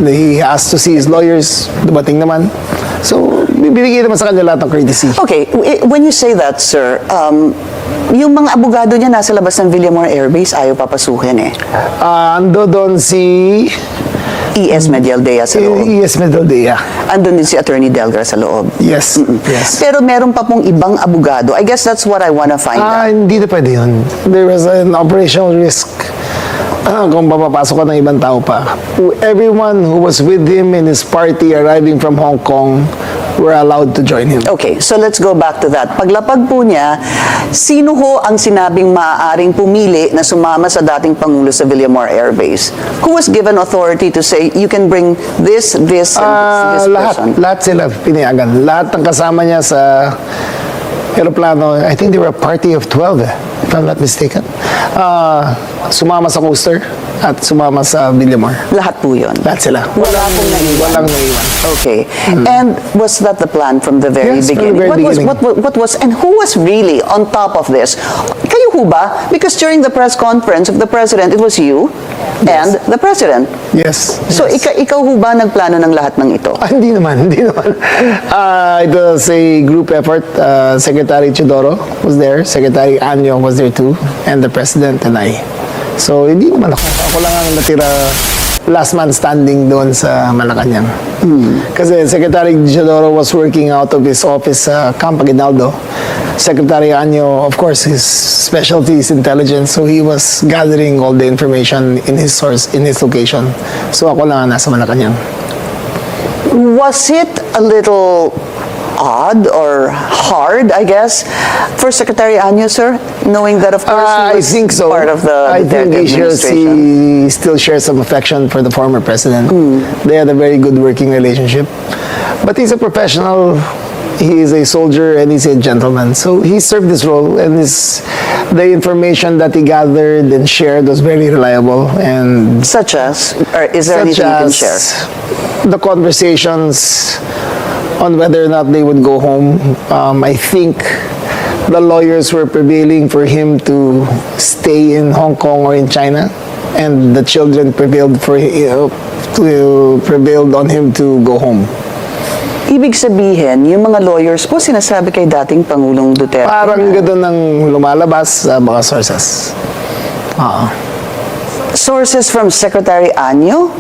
He has to see his lawyers, dumating naman. So, bibigay naman sa kanya lahat ng courtesy. Okay, when you say that, sir, yung mga abogado niya nasa labas ng Villamor Air Base, ayaw papasukin eh. Ando doon si ES Medialdea sa loob. ES Medialdea. Andun din si Attorney Delgar sa loob. Yes, yes. Pero meron pa pong ibang abogado. I guess that's what I wanna find out. Hindi na pwede yun. There was an operational risk kung papapasok ka ng ibang tao pa. Everyone who was with him in his party arriving from Hong Kong were allowed to join him. Okay, so let's go back to that. Paglapag po niya, sino ho ang sinabing maaaring pumili na sumama sa dating Pangulo sa Villamor Air Base? Who was given authority to say, you can bring this, and this person? Lahat sila pinayagan. Lahat ng kasama niya sa aeroplano, I think they were a party of 12, if I'm not mistaken. Sumama sa coaster at sumama sa Villamor. Lahat po yun? Lahat sila. Wala pong naiwan? Walang naiwan. Okay. And was that the plan from the very Yes, beginning? from the very beginning. What was, and who was really on top of this? Kayo ho ba? Because during the press conference of the President, it was you and the President. Yes. So ikaw ho ba nagplano ng lahat ng ito? Hindi naman. It was a group effort. Secretary Chidoro was there. Secretary Anyo was there too. And the President and I. So, hindi naman ako. Ako lang ang natira last man standing doon sa Malacanang. Kasi Secretary Chidoro was working out of his office sa Camp Aguinaldo. Secretary Anyo, of course, his specialty is intelligence. So, he was gathering all the information in his source, in his location. So, ako lang ang nasa Malacanang. Was it a little odd or hard, I guess, for Secretary Anyo, sir, knowing that, of course, he was I think so. part of the I think he still shares some affection for the former president. They had a very good working relationship. But he's a professional. He is a soldier and he's a gentleman. So he served this role, and the information that he gathered and shared was very reliable. And Such as, or is there anything you can share? the conversations on whether or not they would go home. I think the lawyers were prevailing for him to stay in Hong Kong or in China, and the children prevailed on him to go home. Ibig sabihin, yung mga lawyers po sinasabi kay dating Pangulong Duterte. Parang gano'n ang lumalabas sa mga sources. Sources from Secretary Anyo?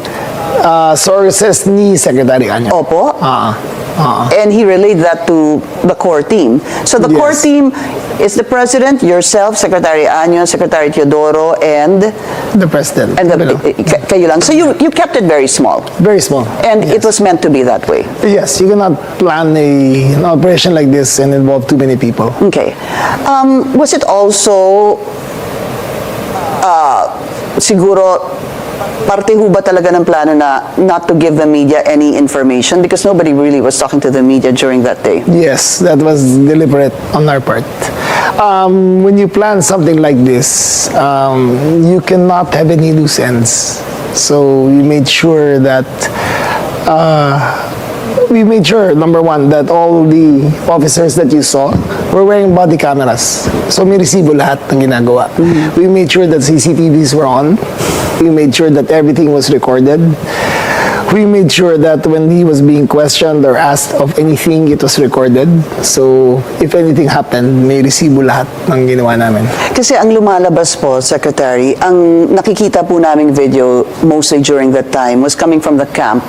Sources ni Secretary Anyo. Opo. And he relayed that to the core team. So the core Yes. team is the President, yourself, Secretary Anyo, Secretary Teodoro, and The President. kayo lang. So you kept it very small. Very small. And Yes. it was meant to be that way. Yes, you cannot plan an operation like this and involve too many people. Okay. Was it also siguro parte ho ba talaga ng plano na not to give the media any information because nobody really was talking to the media during that day? Yes, that was deliberate on our part. When you plan something like this, you cannot have any loose ends. So we made sure that number one, that all the officers that you saw were wearing body cameras. So may resibo lahat ng ginagawa. We made sure that CCTVs were on. We made sure that everything was recorded. We made sure that when he was being questioned or asked of anything, it was recorded. So, if anything happened, may resibo lahat ng ginawa namin. Kasi ang lumalabas po, Secretary, ang nakikita po naming video mostly during that time was coming from the camp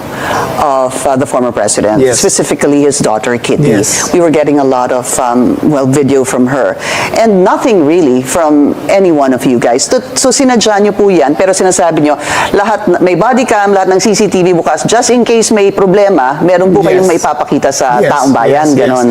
of the former president, Yes. specifically his daughter, Kitty. Yes. We were getting a lot of, video from her. And nothing really from any one of you guys. So sinadya nyo po yan, pero sinasabi nyo, lahat, may body cam, lahat ng CCTV bukas, just in case may problema, meron po kayong Yes. may papakita sa Yes, taong bayan, yes, yes. ganon.